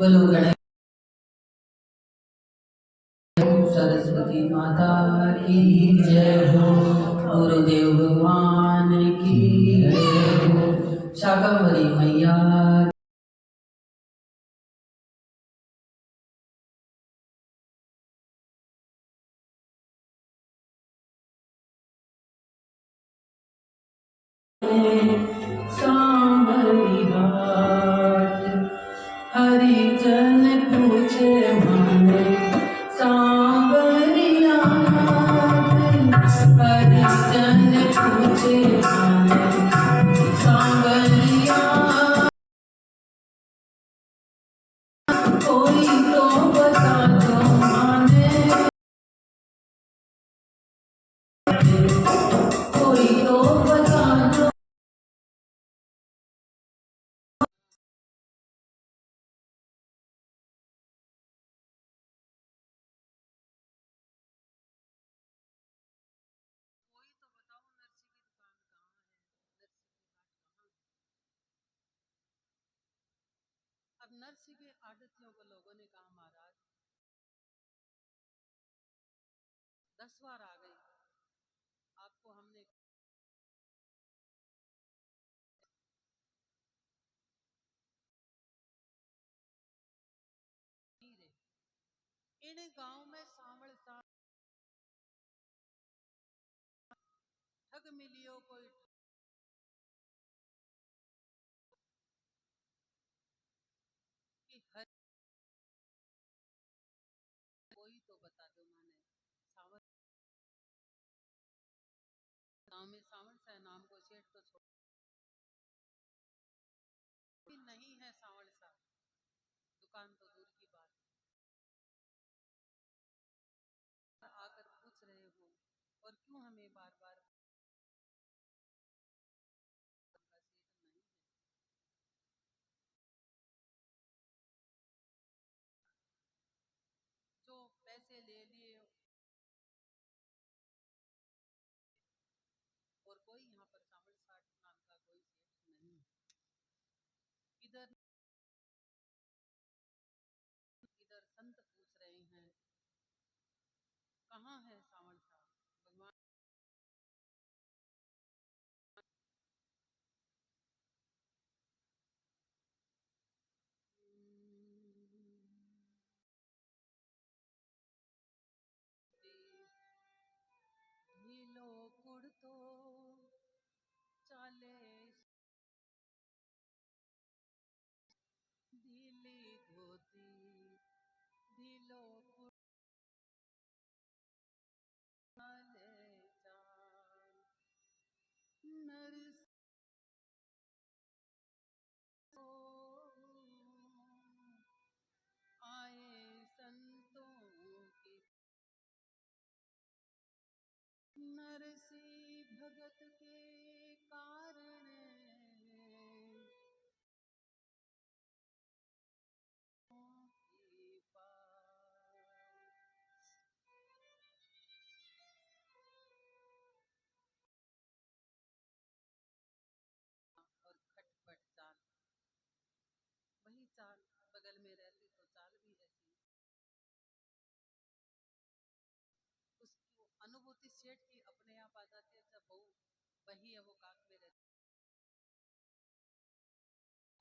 बोलो गणेश सरस्वती माता की जय हो, गुरुदेव भगवान की जय हो, शाकंभरी मैया सांबरी घाट हरिजन पूछे माने सांबरिया हरिजन पूछे माने सांबरिया कोई तो बता दो माने कोई तो बता दो अब नरसी के आड़तियों को लोगों ने कहा महाराज 10 बार आ गई, आपको हमने इन गांव में सावल सा ठग मिलियो कोई कि हर कोई तो बता दो माने सावल गांव में सावल सा नाम को सेठ तो छोड़ नहीं है सावल सा, दुकान तो दूर की बात आकर पूछ रहे हो और क्यों हमें बार बार नहीं है। तो चाले ढीली धोती ढीलो कुड़ाले चाल नरसो आए संतों की नरसी भगत के कारण की पार। और खटपट चाल, वही चाल बगल में रहती तो चाल भी ऐसी। उसकी अनुभूति सेठ की अपने आप आ जाती है जब बहू वही है, वो काक में रहती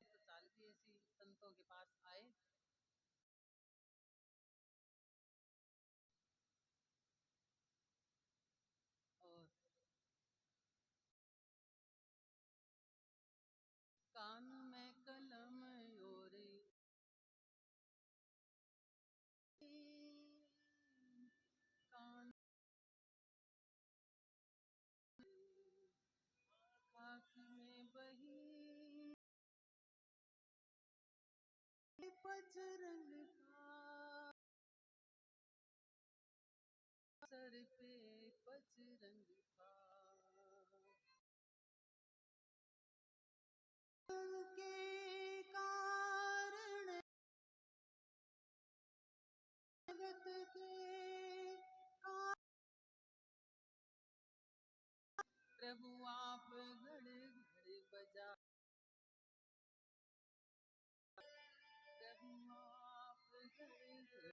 तो चाल भी ऐसी। संतों के पास आए और कान में कलम और कान खाक में बही पचरंग का सर पे पचरंग का के कारण जगत के कारण प्रभु आप घड़ घड़ बजा प्रभु आप घड़ घड़।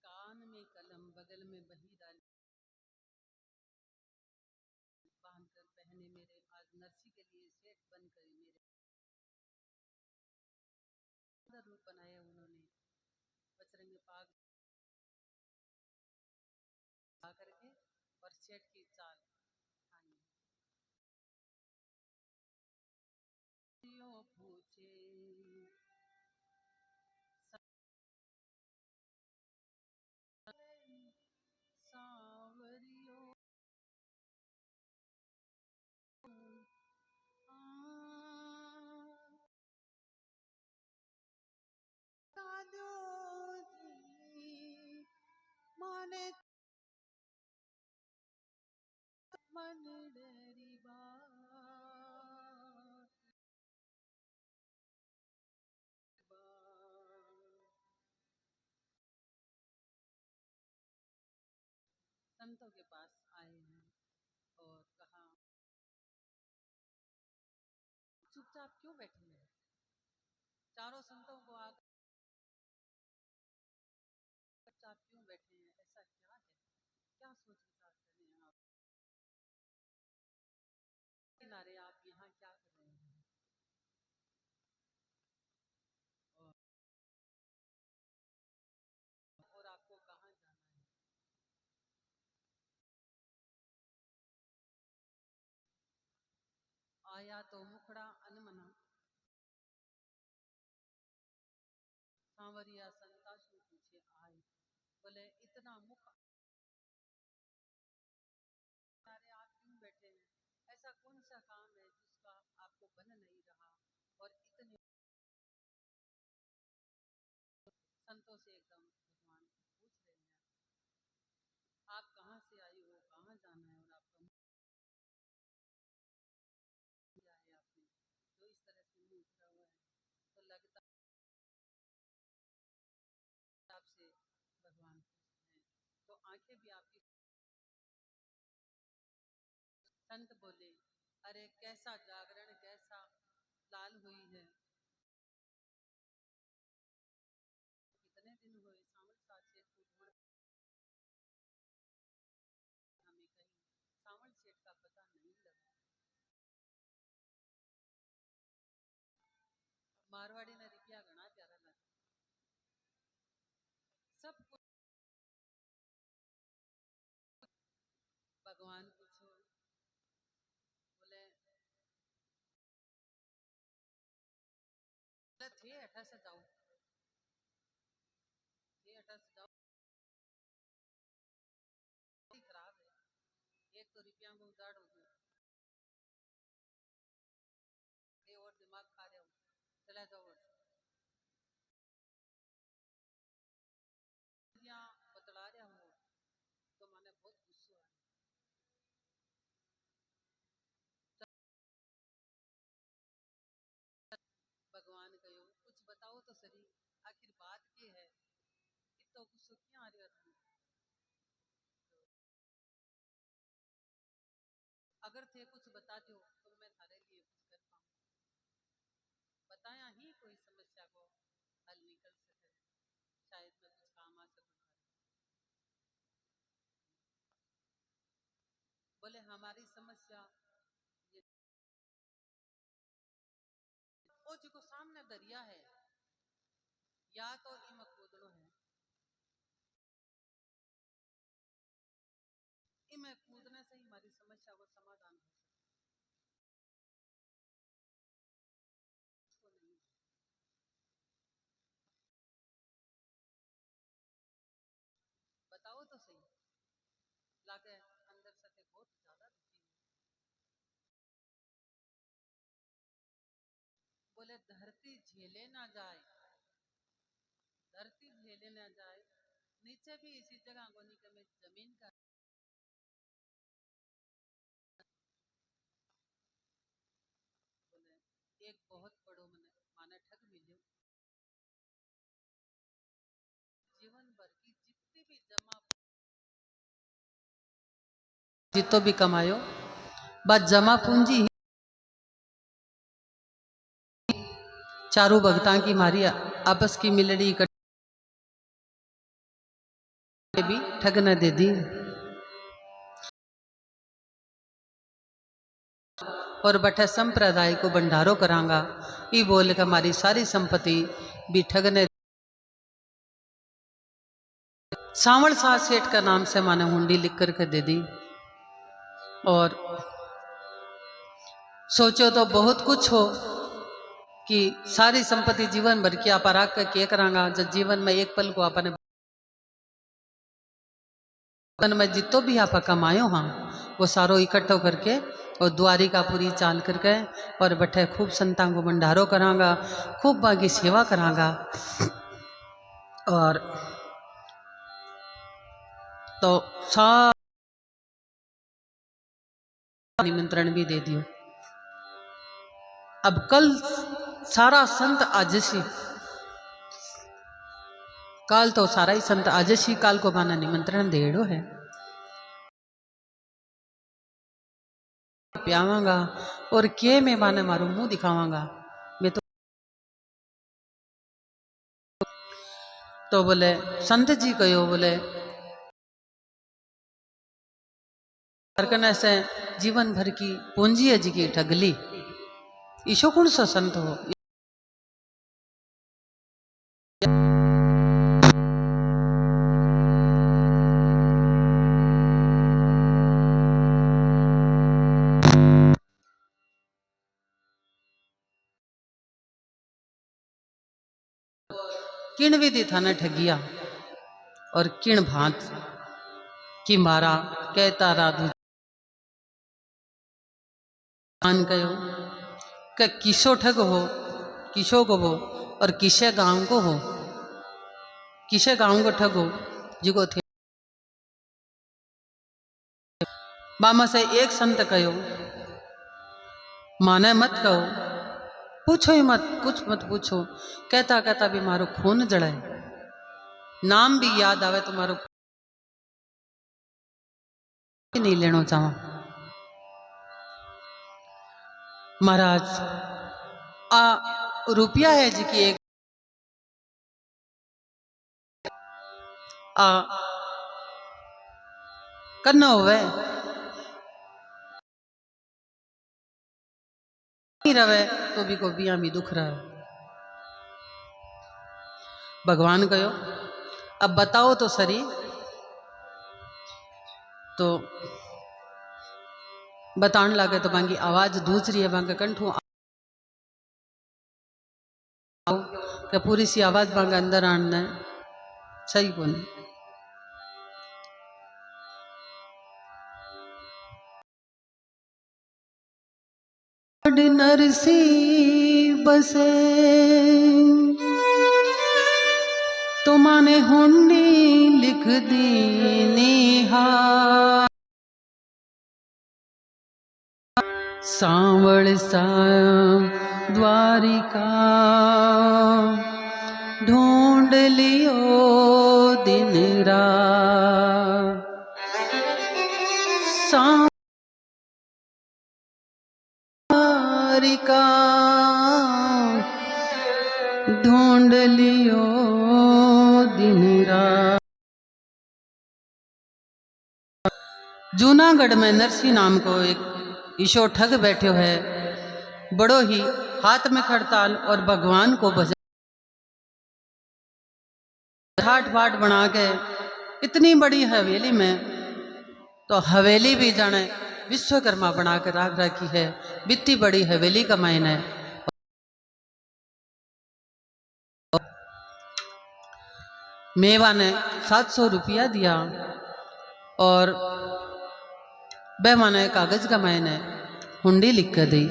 कान में कलम बगल में बही डाली बांध कर पहने मेरे आज नरसी के लिए सेठ बनकर मेरे सुंदर रूप बनाया उन्होंने। बजरंग पाग ला करके और सेठ की चाल आई। यो पूछे सांवरियो साधो जी माने मन डरी संतों के पास आए हैं और कहा चुपचाप क्यों बैठे हैं। चारों संतों को आकर चुपचाप क्यों बैठे हैं, ऐसा क्या है, क्या सोच विचार कर रहे हैं आप। किनारे आप यहाँ क्या कर रहे हैं और आपको कहाँ जाना है। आया तो मुखड़ा अनमना सांवरिया संताशु पूछे आए। बोले इतना मुख किनारे आप क्यों बैठे हैं, ऐसा कौन सा काम है जिसका आपको बन नहीं रहा। और इतने संतों से एकदम भगवान पूछ रहे हैं आप कहाँ से आई हो, कहाँ जाना है, और आपका मुंह क्या है, आपने जो इस तरह से मुंह उतरा हुआ है। तो लगता है आपसे भगवान पूछ रहे हैं। तो आंखें भी आपकी। संत बोले अरे कैसा जागरण, कैसा लाल हुई है, कितने दिन हुए सावल साथ सेठ को ढूंढ हमें कहीं सावल सेठ का पता नहीं लगा। मारवाड़ी ने रुपया घना प्यारा लगा, सब कुछ जे अठा से जाओ, जे अठा से जाओ खराब है। एक तो रुपया में उजाड़ हो गया, ये और दिमाग खा रहे हो, चला जाओ यहाँ बतला रहा हूँ तो मैंने बहुत गुस्सा आया। भगवान कहो कुछ बताओ तो सही, आखिर बात ये है, इतना गुस्सा क्यों आ रहा था? अगर थे कुछ बताते हो तो मैं थारे लिए कुछ कर पाऊँ, बताया ही कोई समस्या को हल निकल सके, शायद मैं कुछ काम आ सकूं। बोले हमारी समस्या ये, ओ जी को सामने दरिया है, या तो इम कूदनो है, इम कूदने से ही हमारी समस्या को समाधान हो सकता नहीं। बताओ तो सही, लागे अंदर से बहुत ज्यादा दुखी है। बोले धरती झेले ना जाए, धरती झेले ना जाए, नीचे भी इसी जगह को नहीं मैं जमीन का। बोले एक बहुत बड़ो माने ठग मिलो, जीवन भर की जितनी भी जमा जितो भी कमायो, बस जमा पूंजी चारों भगतां की मारी आपस की मिलड़ी इकट्ठे भी ठग न दे दी, और बठे संप्रदाय को भंडारो करांगा, ये बोल कर हमारी सारी संपत्ति भी ठग ने सावल साथ सेठ का नाम से माने हुंडी लिख करके दे दी। और सोचो तो बहुत कुछ हो कि सारी संपत्ति जीवन भर की आप रख कर क्या करांगा, जब जीवन में एक पल को अपने जीवन में जितो भी आप कमायो हाँ वो सारो इकट्ठो करके और द्वारिकापुरी चाल करके और बैठे खूब संतां को भंडारो करांगा, खूब बाकी सेवा करांगा। और तो सारा निमंत्रण भी दे दियो। अब कल सारा संत आजसी, काल तो सारा ही संत आजसी काल को माना निमंत्रण देड़ो है, प्यावांगा और के मैं माने मारू मुंह दिखावांगा। मैं तो बोले संत जी कहो बोले करकने से जीवन भर की पूंजी है जी की ठगली, ईशो कौन सा संत हो। किण विधि थाने ठगिया और किण भांत की मारा कहता राधु जान कहो कि किसो ठग हो, किसो को हो और किसे गांव को हो, किसे गांव को ठग हो जिको थे। मामा से एक संत कहो माने मत कहो, पूछो ही मत, कुछ मत पूछो, कहता कहता भी मारो खून जड़े, नाम भी याद आवे तो मारो नहीं लेना चाहवा। महाराज आ रुपया है जी की एक आ करना होवे नहीं रवे तो भी को बिया में दुख रहा। भगवान कहो अब बताओ तो सरी, तो बताने लगे तो बांगी आवाज दूसरी है, बांगे कंठू कि पूरी सी आवाज बांग अंदर आणना है सही को नहीं। नरसी बसे तो माने हुंडी लिख दी नेहा सांवड़ सा द्वारिका ढूंढ लियो दिन रात द्वारिका ढूंढ लियो दिन रात। जूनागढ़ में नरसी नाम को एक ईशो ठग बैठो है, बड़ो ही हाथ में खड़ताल और भगवान को भजन ठाट बाट बना के इतनी बड़ी हवेली में, तो हवेली भी जाने विश्वकर्मा बना के राख रखी है। बित्ती बड़ी हवेली का मायने है। मेवा ने 700 रुपया दिया और बेमाने कागज का मायने हुंडी लिख कर दी।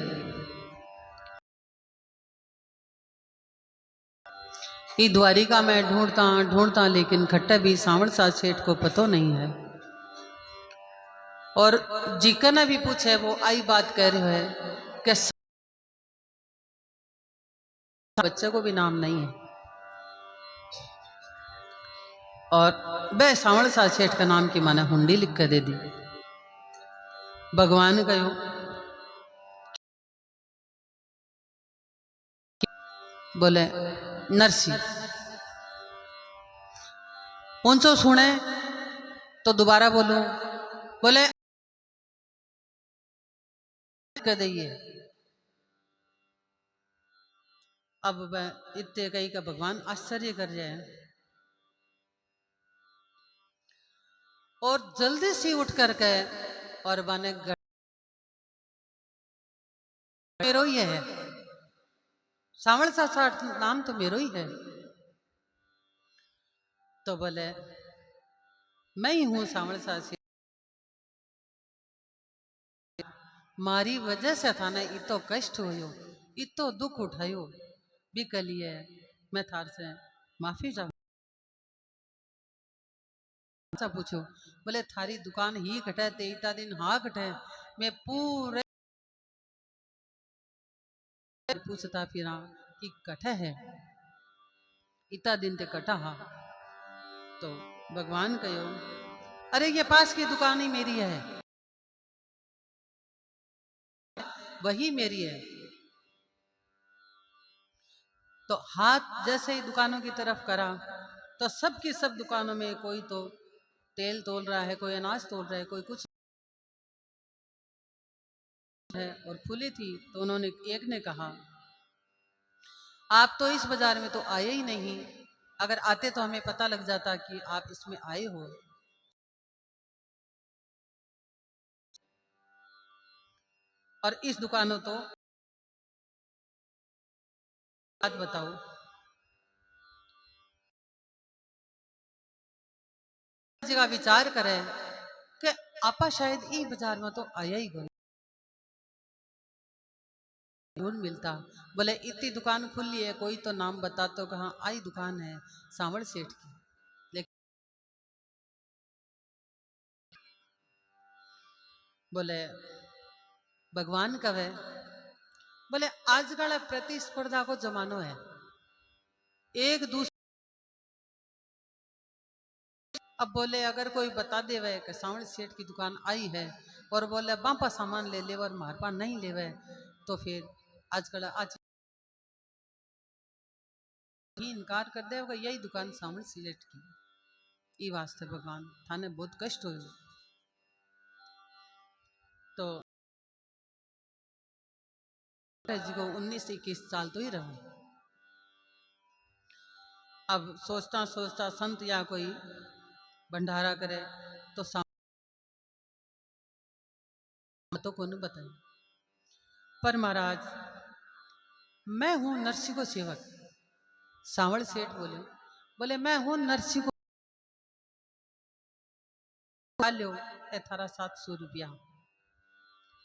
ये द्वारिका में ढूंढता ढूंढता लेकिन खट्टा भी सांवड़ सा सेठ को पतो नहीं है। और जीका ने भी पूछे वो आई बात कह रहे है कि बच्चे को भी नाम नहीं है और वह सांवड़ सा सेठ का नाम की माने हुंडी लिख कर दे दी। भगवान कहो बोले नरसी ऊंचो सुने तो दोबारा बोलूं, बोले कर दइए। अब वह इतने कही का भगवान आश्चर्य कर जाए और जल्दी से उठ करके और बने मेरो ही है, सांवड़ सा साठ नाम तो मेरो ही है। तो बोले मैं ही हूं सांवड़ सा से, मारी वजह से था ना इतो कष्ट होयो, इतो दुख उठायो भी कलिए मैं थार से माफी चाहूं। पूछो बोले थारी दुकान ही कटे ते इता दिन हाँ कटे, मैं पूरे पूछता फिरा कि कटे है इता दिन ते कटा हा। तो भगवान कहो अरे ये पास की दुकान ही मेरी है, वही मेरी है। तो हाथ जैसे ही दुकानों की तरफ करा तो सबकी सब दुकानों में कोई तो तेल तोल रहा है, कोई अनाज तोल रहा है, कोई कुछ है। और खुली थी तो उन्होंने एक ने कहा आप तो इस बाजार में तो आए ही नहीं, अगर आते तो हमें पता लग जाता कि आप इसमें आए हो। और इस दुकानों तो बात बताओ जगह विचार करे कि आपा शायद ई बाजार में तो आया ही गो ढूंढ मिलता। बोले इतनी दुकान खुली है कोई तो नाम बता तो कहाँ आई दुकान है सांवड़ सेठ की। लेकिन बोले भगवान कब है, बोले आजकल प्रतिस्पर्धा को जमानो है, एक दूसरे अब बोले अगर कोई बता दे वे कि सांवड़ सेठ की दुकान आई है और बोले बापा सामान ले ले और मारपा नहीं ले वे तो फिर आजकल आज ही इनकार कर दे यही दुकान सांवड़ सेठ की। ई वास्ते भगवान थाने बहुत कष्ट हो। तो जी को 19-21 साल तो ही रहा। अब सोचता सोचता संत या कोई भंडारा करे तो तो कौन बताए। पर महाराज मैं हूं नरसी को सेवक, सांवल सेठ बोले, बोले मैं हूं नरसी को लो ए थारा 700 रुपया।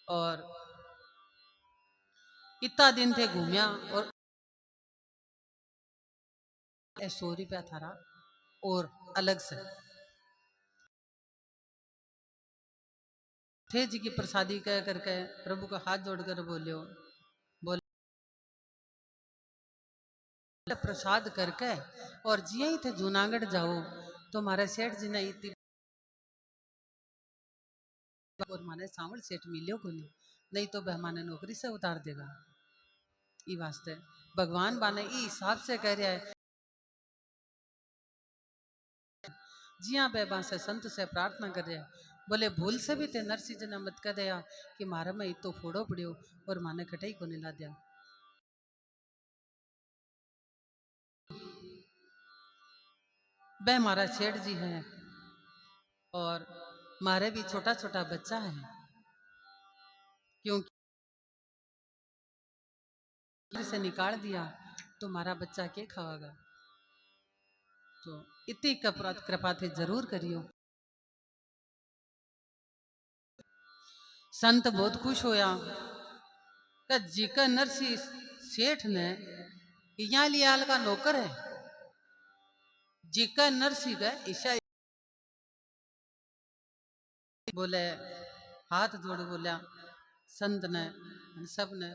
और इतना दिन थे घूमिया और 100 रुपया थारा और अलग से थे जी की प्रसादी कह करके प्रभु का हाथ जोड़कर बोलियो, बोले प्रसाद करके और जिये ही थे जूनागढ़ जाओ तो हमारे सेठ जी ने इतनी और माने सांवल सेठ मिलियो को नहीं तो वह माने नौकरी से उतार देगा। ई वास्ते भगवान बाने ई हिसाब से कह रहा है, जिया बेबा से संत से प्रार्थना कर रहा है। बोले भूल से भी ते नरसी जी ने मत कह दिया कि मारे में तो फोड़ो पड़ियो और माने कटाई को नहीं ला दिया। वह हमारा सेठ जी है और मारे भी छोटा छोटा बच्चा है, क्योंकि से निकाल दिया तो हमारा बच्चा क्या खाएगा। तो इतनी कृपा थे जरूर करियो। संत बहुत खुश होया कि जीका नरसी सेठ ने यहाँ लियाल का नौकर है, जीका नरसी का ईशा बोले हाथ जोड़ बोलिया संत ने सब ने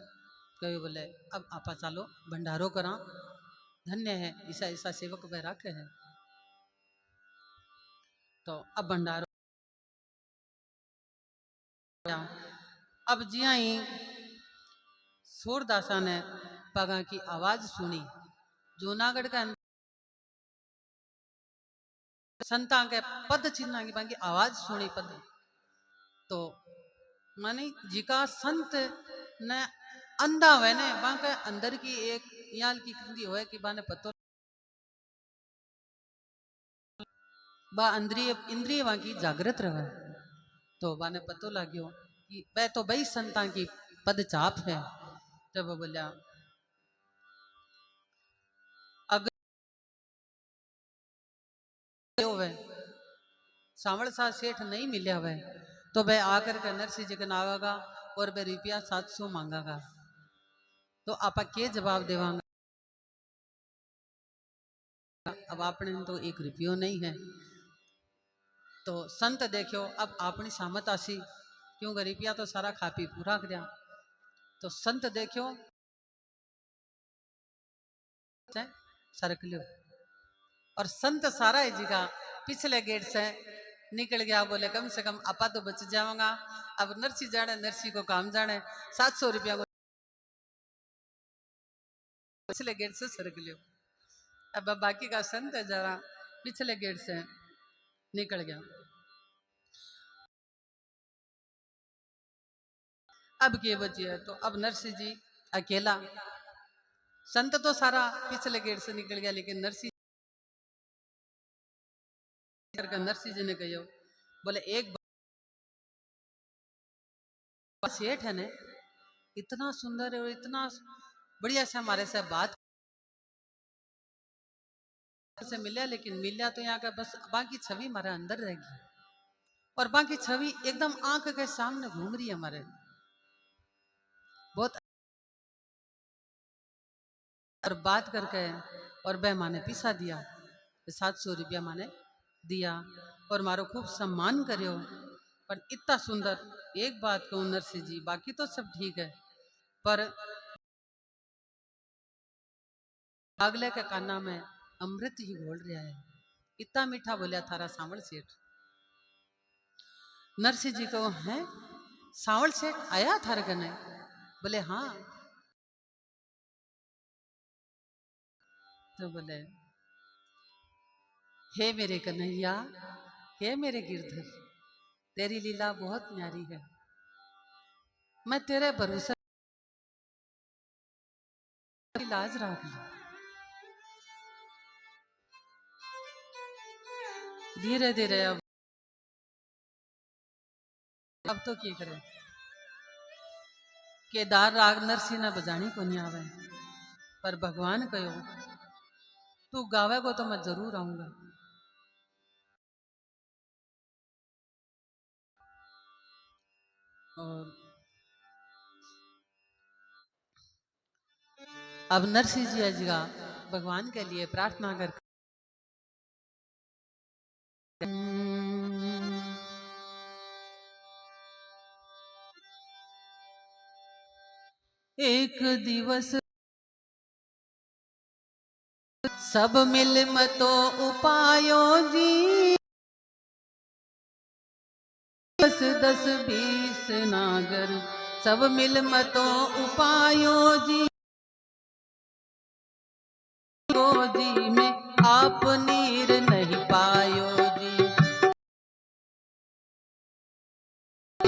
कहो बोले अब आपा चालो भंडारो करा, धन्य है ईसा ईसा सेवक वह राखे है। तो अब भंडारो अब जिया ही सूरदासा ने पगा की आवाज सुनी, जूनागढ़ का संता के पद चिन्ह की आवाज सुनी पद, तो मानी जिका संत ने अंधा हुए ने बांके अंदर की एक याल की कंदी होए कि बाने पतो बा इंद्रिय वहां की जागृत रहे, तो बाने पतो लाग्यो कि वह तो बई संता की पद चाप है। तब वो बोलिया अगर वह सांवल सा सेठ नहीं मिलिया वह तो वह आकर के नरसिंह जी के आवेगा और वह रुपया 700 मांगागा, तो आपा के जवाब देवांगा। अब आपने तो 1 रुपयो नहीं है। तो संत देखो अब अपनी सामत आसी क्यों रुपया तो सारा खा पी पूरा कर। तो संत देखो सरक लो और संत सारा है जी का पिछले गेट से निकल गया। बोले कम से कम आपा तो बच जाऊंगा। अब नरसी जाने नरसी को काम जाने 700 रुपया को पिछले गेट से सरक लो। अब बाकी का संत है जरा पिछले गेट से निकल गया। अब के बची है तो अब नरसी जी अकेला, संत तो सारा पिछले गेट से निकल गया लेकिन नरसी जी ने कहो बोले एक सेठ है ने इतना सुंदर है और इतना बढ़िया से हमारे से बात से मिला, लेकिन मिला तो यहाँ का बस बाकी छवि हमारे अंदर रहेगी और बाकी छवि एकदम आंख के सामने घूम रही है हमारे बहुत। और बात करके और वह माने पिसा दिया 700 रुपया माने दिया और मारो खूब सम्मान करियो। पर इतना सुंदर एक बात कहूँ नरसिंह जी, बाकी तो सब ठीक है पर अगले के काना में अमृत ही घोल रहा है। इतना मीठा बोलिया थारा सांवल सेठ। नरसिंह जी को है सांवल सेठ आया थारे कने? बोले हाँ। तो बोले हे मेरे कन्हैया, हे मेरे गिरधर, तेरी लीला बहुत न्यारी है। मैं तेरे भरोसे लाज रख ली। धीरे धीरे अब तो क्या करे, केदार राग नरसिंह ने बजानी को नहीं आवे पर भगवान कहो तू गावेगो तो मैं जरूर आऊंगा। और अब नरसिंह जी का भगवान के लिए प्रार्थना कर, एक दिवस सब मिल मतो उपायो जी, 10 20 नागर सब मिल मतो उपायो जी, जी में आप नीर नहीं पायो जी,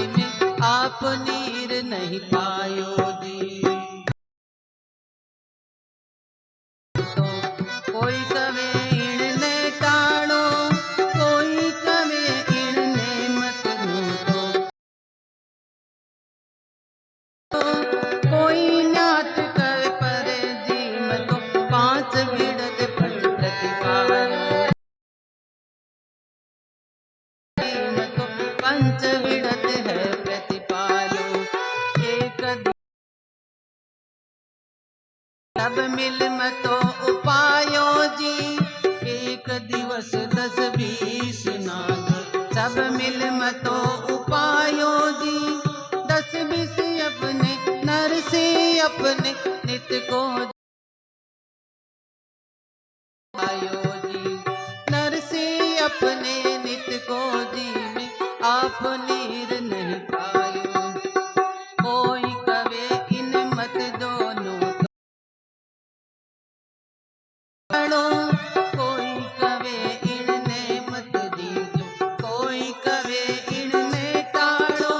में आप नीर नहीं पायो जी। तो कोई कवे इणने टाणो, कोई कवे इणने मत नूतो, कोई न्यात कवे परे जी मतो 5 विड़त पच प्रतिपालो, मतो 5 विड़त है प्रतिपालो। एक सब मिल मतो उपायो जी, एक दिवस 10 20 नाग सब मिल मतो उपायो जी, 10 20 अपने नर से अपने नित को आयो जी, नर से अपने नित को जी में आप नीर नहीं पायो, कोई कवे इन मत दोनों कोई कवे इणने मत दीजो, कोई कवे इणने टाड़ो,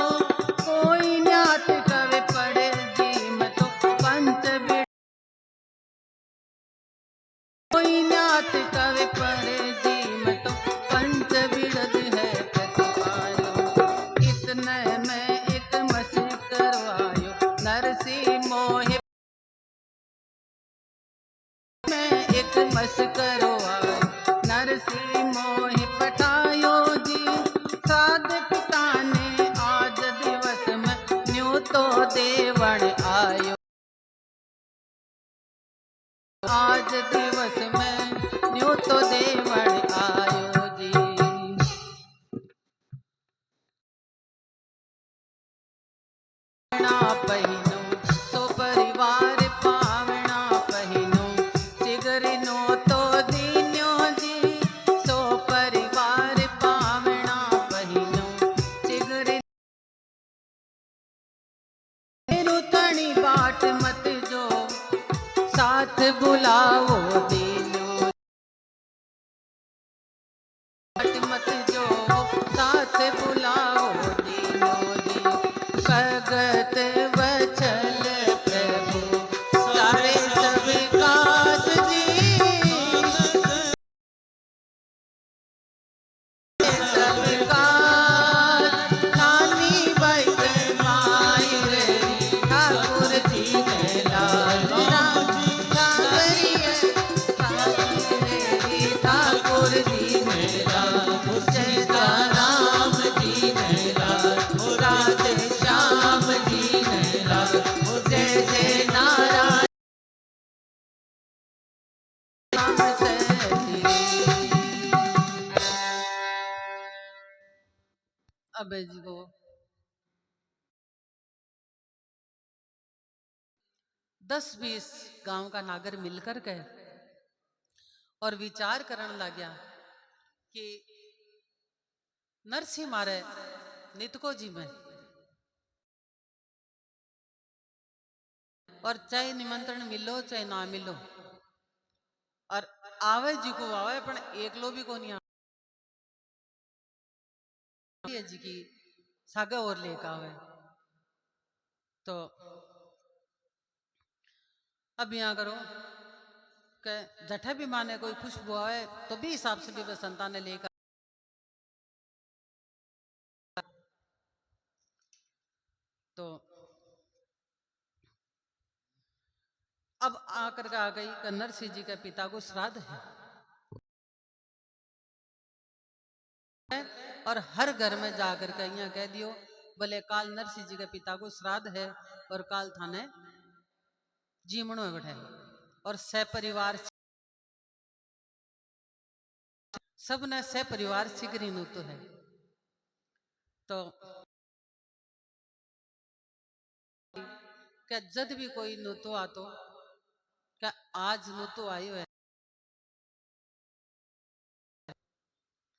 कोई न्यात कवे पड़े जी मतो 5 विड़त, कोई न्यात कवे पड़े जी मतो 5 विड़त है प्रतिपालो। इतने में एक मस करवायो नरसिंह मोहे, मैं एक मस करवायो नरसिंह मोहि पठायो जी, साध पिता ने आज दिवस में न्यू तो देवण आयो, आज दिवस में न्यू तो देवण आयो जी। पहिनो सो परिवार पावना पहिनो, चिगरिनो तो दीन्यो जी, सो परिवार पावना पहिनो, चिगरिनो रुतणी बाट मत जो, साथ बुलाओ दीनो, बाट मत जो साथ बुलाओ दीनो जी, भगत वचल प्रभु सारे सब काज जी, सब काज नानी बैठ माई रे, ठाकुर जी ने लाल राम कांवरिया, ठाकुर जी ने लाल, जय राम जी ने लाल, राधे श्याम जी ने लाल, जय जय नारायण राम सहजी। अबे जी को 10 20 गांव का नागर मिलकर के और विचार करने लग गया कि नरसिंह मारे नितको जी में, और चाहे निमंत्रण मिलो चाहे ना मिलो, और आवे जी को आवे पण एकलो भी को नहीं आवे जी की सागे और लेकर आवे। तो अब यहाँ करो के जठे भी माने कोई खुशबू आए तो भी हिसाब से भी वह संतान लेकर, तो अब आकर के आ गई कि नरसिंह जी के पिता को श्राद्ध है, और हर घर में जाकर के यहाँ कह दियो बोले काल नरसिंह जी के पिता को श्राद्ध है और काल थाने जीमणो बैठे और सपरिवार सबने सपरिवार सिगरी नु तो है। तो क्या जद भी कोई नुतो आतो क्या आज नुतो आयो है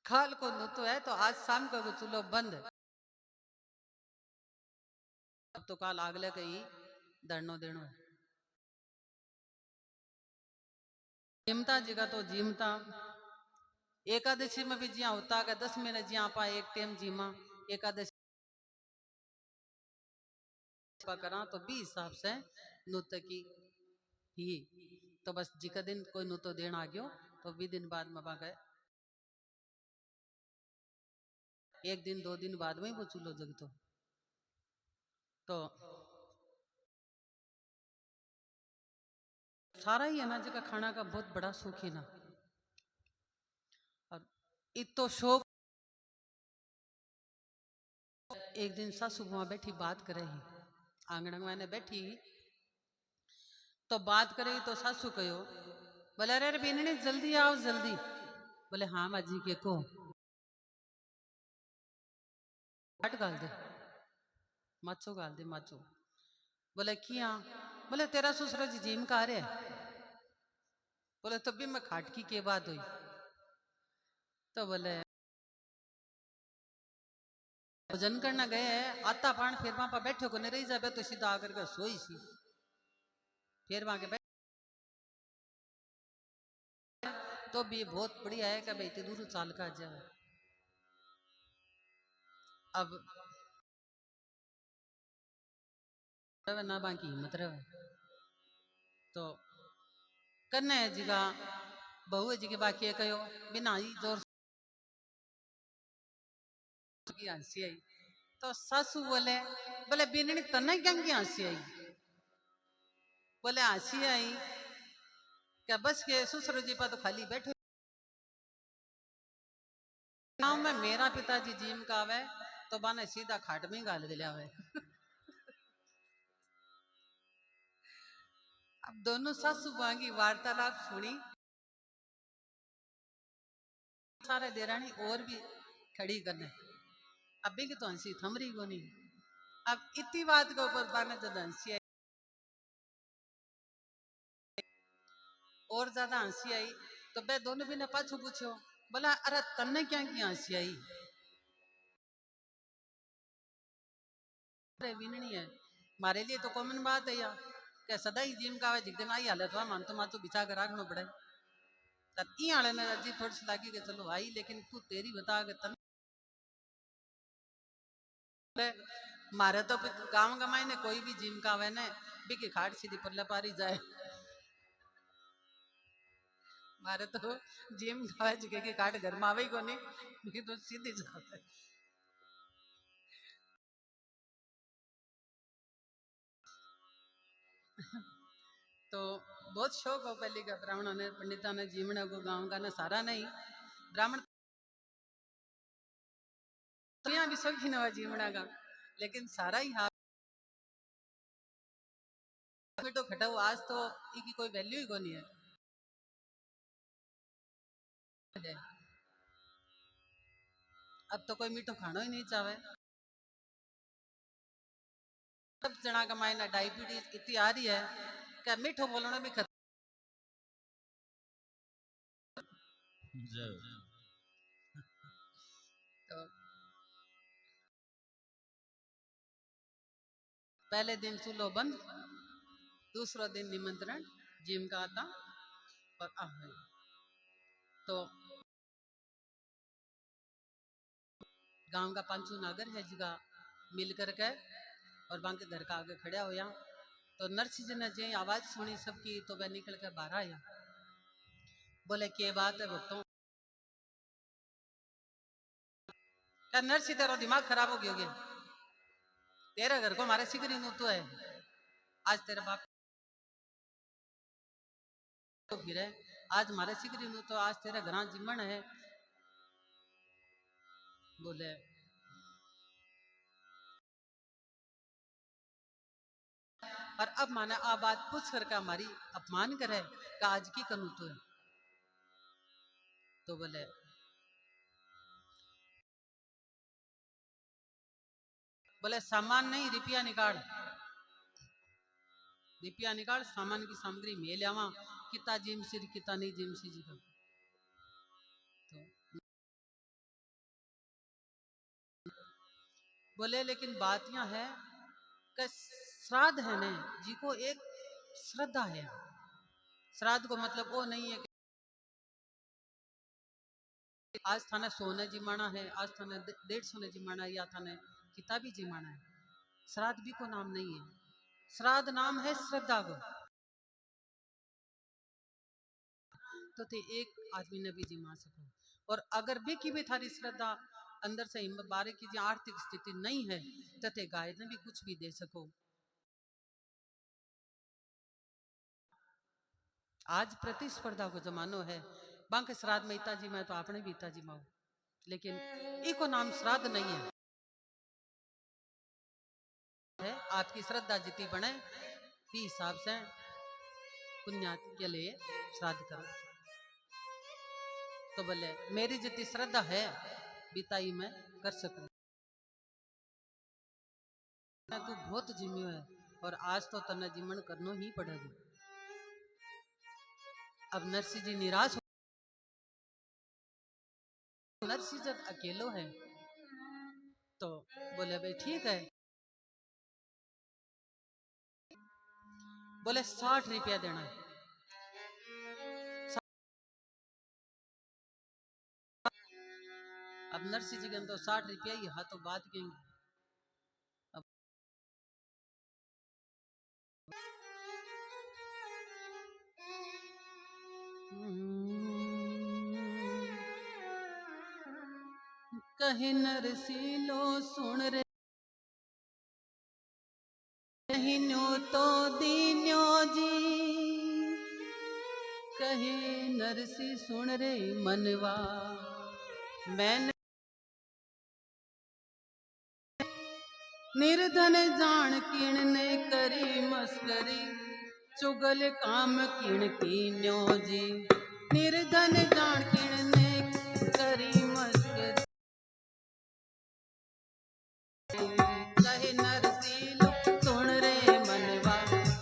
खाल को नुतो है तो आज शाम का को चूल्हो बंद है अब तो काल आगले कहीं धरनो देनो है। जीमता जी का तो जीमता एकादशी में भी जिया होता है 10 महीने जिया पा एक टाइम जीमा एकादशी करा तो भी हिसाब से नुत की ही तो बस जी का दिन कोई नुतो देन आ गयो तो भी दिन बाद में गए एक दिन 2 दिन बाद में वो चूल्हो जगतो। तो सारा ही अनाज का खाना का बहुत बड़ा शौकीन है और इतो शौक एक दिन सासू वहां बैठी बात करे ही आंगन में मैंने बैठी तो बात करे तो सासू कहो बोले अरे बीननी जल्दी आओ जल्दी बोले हाँ माँ जी के को हट गाल दे माचो गाल दे माचो बोले किया बोले तेरा ससुर जी जिम का रहे बोले तो भी मैं खाटकी के बात हुई तो बोले भोजन करना गए आता पान फिर वहां पर बैठे को नहीं रही जाए तो सीधा आकर के सोई सी फिर वहां के तो भी बहुत बढ़िया है कि भाई इतनी दूर चाल का जाए अब ना बाकी हिम्मत रहे तो करने है जी का बहू जी के बाकी कहो बिना ही जोर की हंसी आई तो सासू बोले बोले बिननी तने क्या की हंसी आई बोले हंसी आई क्या बस के ससुर जी पर तो खाली बैठे गाँव में मेरा पिताजी जिम का आवे तो बाने सीधा खाट में गाल दिया आवे अब दोनों सासू मां की वार्तालाप सुनी सारे देरानी और भी खड़ी करने अभी की तो हंसी थमरी को नहीं अब इतनी बात के ऊपर बाने जब हंसी आई और ज्यादा हंसी आई तो बे दोनों भी ने पाछू पूछो बोला अरे तन्ने क्या की हंसी आई अरे विननी है मारे लिए तो कॉमन बात है यार क्या सदा ही जिम का जिस दिन आई हालत हुआ मान तो माचो बिछा कर रखना पड़े तब ई आले ने जी थोड़ी सी लगी कि चलो आई लेकिन तू तेरी बता के तन मारे तो गांव गमाई ने कोई भी जिम का वे ने बिकी खाट सीधी पल्ला पारी जाए मारे तो जिम खावे जगह की काट घर में आवे को नहीं तो सीधी जाते तो बहुत शौक हो पहले का ब्राह्मणों ने पंडिता ने जीवने को गांव का ने सारा नहीं ब्राह्मण तो यहाँ भी शौकीन हुआ जीवना का लेकिन सारा ही हाथ में तो खटा हुआ आज तो इसकी कोई वैल्यू ही को नहीं है अब तो कोई मीठो खाना ही नहीं चाहे सब जना का मायना डायबिटीज इतनी आ रही है क्या मीठो बोलना भी खत्म तो पहले दिन चूल्हो बंद दूसरा दिन निमंत्रण जिम का आता और आहे तो गांव का पांचू नागर है जगह मिल करके और बांके घर का आगे खड़ा होया तो नरसिंह जी ने जे आवाज सुनी सबकी तो वह निकल के बाहर आया बोले क्या बात है भक्तों क्या नरसिंह तेरा दिमाग खराब हो गया तेरे घर को हमारे सिगरी नु तो है आज तेरे बाप तो फिर आज हमारे सिगरी नु तो आज तेरे घर जिम्मन है बोले और अब माने आ बात पूछ करके हमारी अपमान करे का आज की करूँ तो बोले सामान नहीं रुपया निकाल सामान की सामग्री में ले आवा किता जिमसी किता नहीं जिमसी जी का तो बोले लेकिन बात यहाँ है कि श्राद्ध है ने जी को एक श्रद्धा है। श्राद्ध को मतलब वो नहीं है कि आज थाने सोने जिमाना है, आज थाने 150 ने जिमाना है या थाने किताबी जिमाना है। श्राद्ध भी को नाम नहीं है, श्राद्ध नाम है श्रद्धा को। तो ते एक आदमी ने भी जिमा सको और अगर भी की भी थारी श्रद्धा अंदर से हिम्मत बारे की जो आर्थिक स्थिति नहीं है तो ते गाय ने भी कुछ भी दे सको। आज प्रतिस्पर्धा को जमानो है, बांके श्राद्ध में इता जी मैं तो अपने भी इता जी माओ, लेकिन इको नाम श्राद्ध नहीं है। आपकी श्रद्धा जितनी बने भी हिसाब से पुण्यात के लिए श्राद्ध करो। तो बोले मेरी जितनी श्रद्धा है बिताई मैं कर सकूं। तू बहुत जिम्यो है और आज तो तने जिमन करनो ही पड़ेगा। अब नरसिंह जी निराश हो, नरसिंह जब अकेलो है तो बोले भाई ठीक है, बोले 60 रुपया देना है। अब नरसिंह जी के तो 60 रुपया ही हाथों बात कहेंगे। अब कहीं नरसिंह लो सुन रे कहीं तो दीन्यो जी, कहीं नरसिंह सुन रे मनवा मैंने निर्धन जान किण ने करी मस्करी चुगल काम किण कीन्यो जी। निर्धन जान किण ने करी मस्करी कहे नरसिंह सुन रे मनवा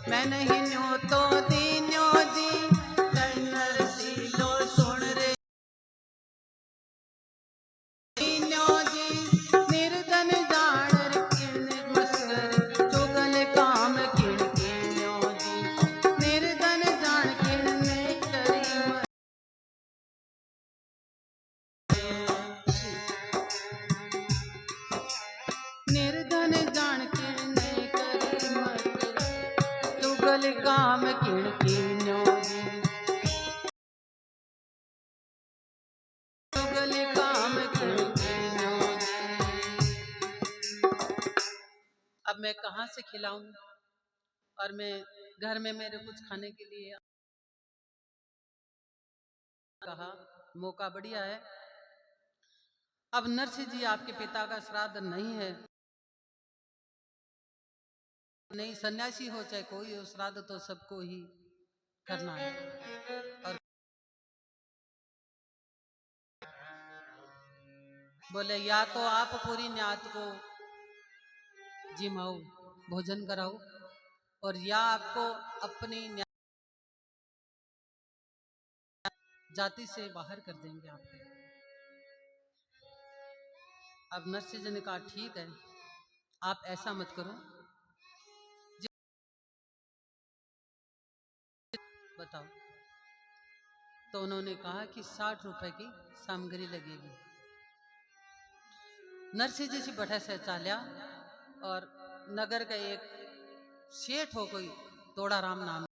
मैं नहीं न्यो तो दीन्यो जी। कहे नरसिंह सुन रे दीन्यो जी, निर्धन जान किण मस्करी चुगल काम किण कीन्यो जी। निर्धन जान किण ने करी निर्धन जान किण ने करी मस्करी चुगल काम किण कीन्यो जी। चुगल काम किण कीन्यो जी। अब मैं कहाँ से खिलाऊं और मैं घर में मेरे कुछ खाने के लिए कहा मौका बढ़िया है। अब नरसिंह जी आपके पिता का श्राद्ध नहीं है, नहीं सन्यासी हो चाहे कोई हो श्राद्ध तो सबको ही करना है। और बोले या तो आप पूरी न्यात को जिमाओ भोजन कराओ और या आपको अपनी जाति से बाहर कर देंगे आपको। अब नरसिंह जी ने कहा ठीक है आप ऐसा मत करो, बताओ। तो उन्होंने कहा कि 60 रुपए की सामग्री लगेगी। नरसिंह जी से बैठे से चाल्या और नगर का एक सेठ हो कोई तोड़ा राम नाम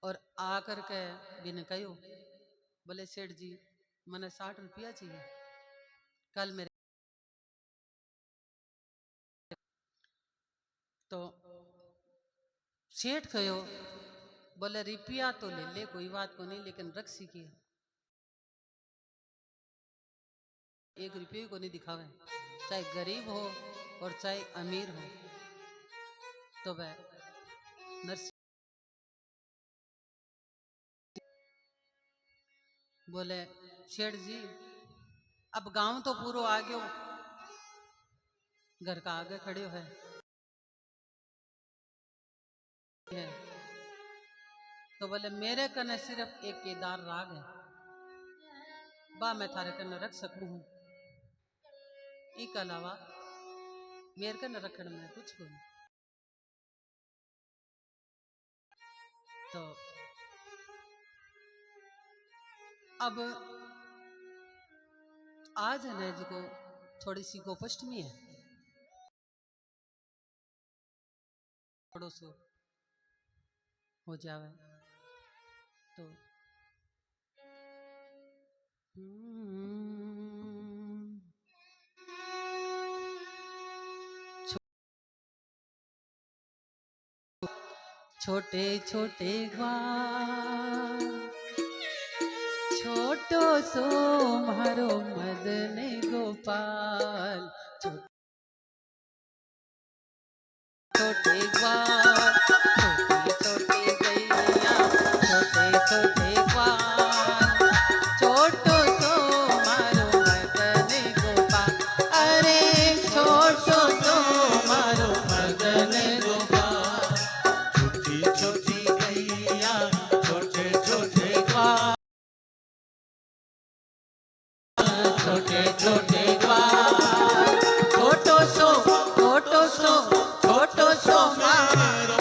और आकर के बिन कहो बोले सेठ जी मैंने 60 रुपया चाहिए कल मेरे। तो सेठ कहो बोले रुपया तो ले ले कोई बात को नहीं लेकिन रख सीखिए एक रुपये को नहीं दिखावे, चाहे गरीब हो और चाहे अमीर हो, तो वह नरसिंह बोले शेठ जी अब गांव तो पूरा आ गयो, घर का आगे खड़े है, तो बोले मेरे कने सिर्फ एक केदार राग है, बा मैं थारे कने रख सकूं हूं, इक अलावा मेरे कने रखण में कुछ को नहीं। तो अब आज है ना जी को थोड़ी सी गोपाष्टमी है, थोड़ो सो हो जावे तो छोटे छोटे ग्वाल छोटो सो मारो मदन गोपाल, छोटे ग्वाल छोटी छोटी गैया, छोटे छोटे ग्वाल छोटो सो मारो मदन गोपाल, अरे छोटो सो मारो मदन गोपाल, छोटी छोटी गैया छोटे छोटे ग्वाल, छोटे छोटे ग्वाल छोटो सो छोटो सो छोटो सो मारो,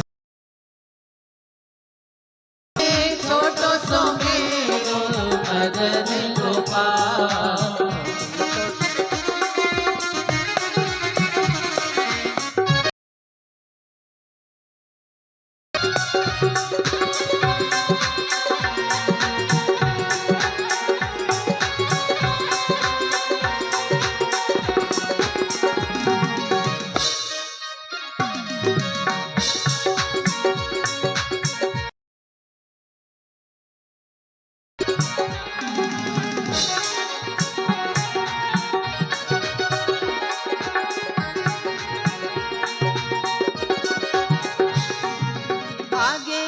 छोटो सो मेरो मदन गोपाल। आगे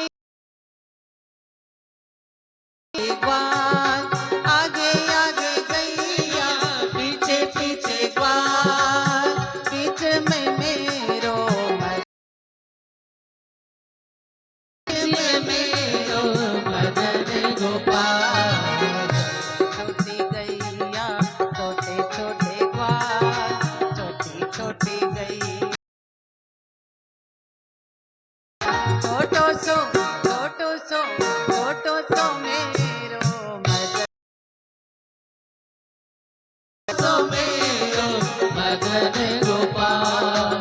ग्वाल आगे आगे गैया, पीछे पीछे ग्वाल, पीछे में मेरो मेरो मदन गोपाल, छोटी गैया छोटे छोटे ग्वाल, छोटी छोटी गैया छोटो सो छोटो सो मेरो मदन सो मेरो मदन गोपाल।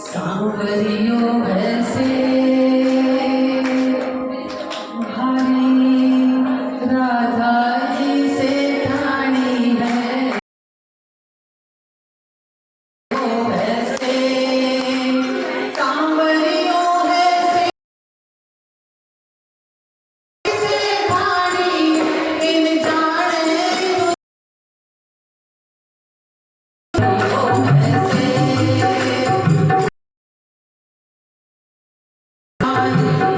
सांवरियों ऐसे भारी राधा जी से ठानी है, वो ऐसे सांवरियों ऐसे ठानी इन जाने ऐसे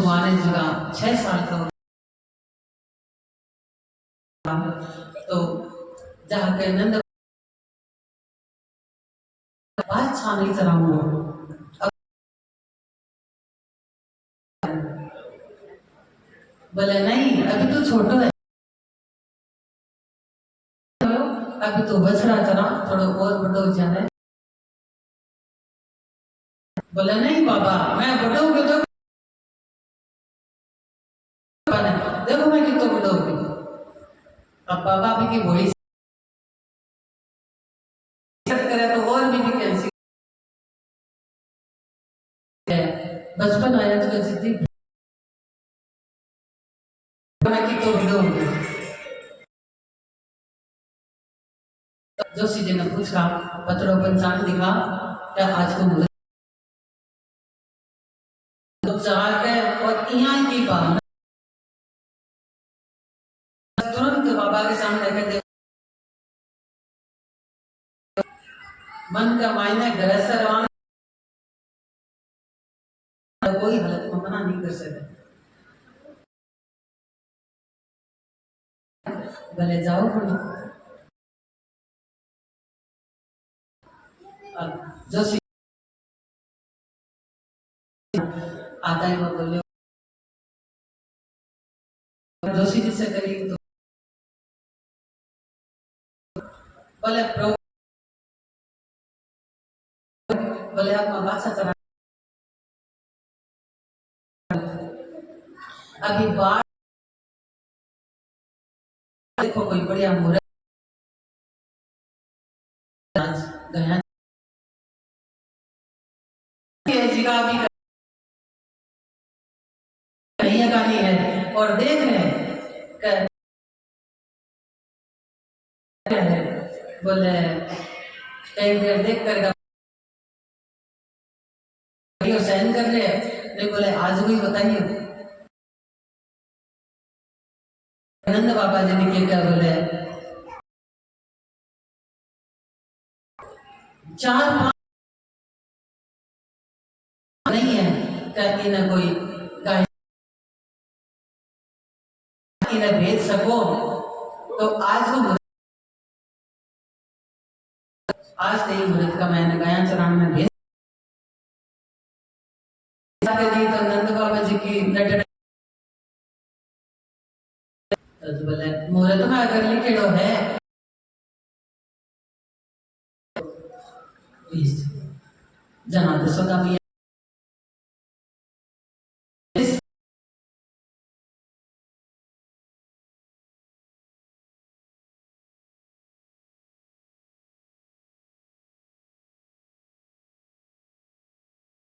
भगवान जी का 6 साल का तो जाके नंद बात छानी चलाऊंगा बोले नहीं अभी तो छोटा है अभी तो बछड़ा चला थोड़ा और बड़ो जाए बोले नहीं बाबा मैं बढ़ोगे तो देखो मैं कितना बढ़ोगी अब बाबा भी की वही करे तो और भी कैंसी बचपन आया तो जितनी की तो वीडियो होगी। जोशी जी ने पूछा पत्रों पंचांग दिखा क्या आज को मुहूर्त चाह के और यहाँ की भावना तुरंत बाबा के सामने कहते मन का मायने घर से रवाना कोई हालत में मना नहीं कर सकते। भले जाओ जोशी आता है वो बोले जोशी जी से करी तो बोले प्रभु बोले आप बादशाह चला अभी बाढ़ देखो कोई बढ़िया मुहूर्त गया जी का अभी नहीं गानी है और देख रहे हैं बोले कई देर देख कर सहन कर रहे नहीं बोले आज भी बताइए आनंद बाबा जी ने क्या बोले 4-5 नहीं है कहती ना कोई गाय भेज सको तो आज को आज से ही मुहूर्त का मैंने गाया चरण में भेज दी तो नंद बाबा जी की तो बोले मुहूर्त में अगर लिखेड़ो है जना तो सदा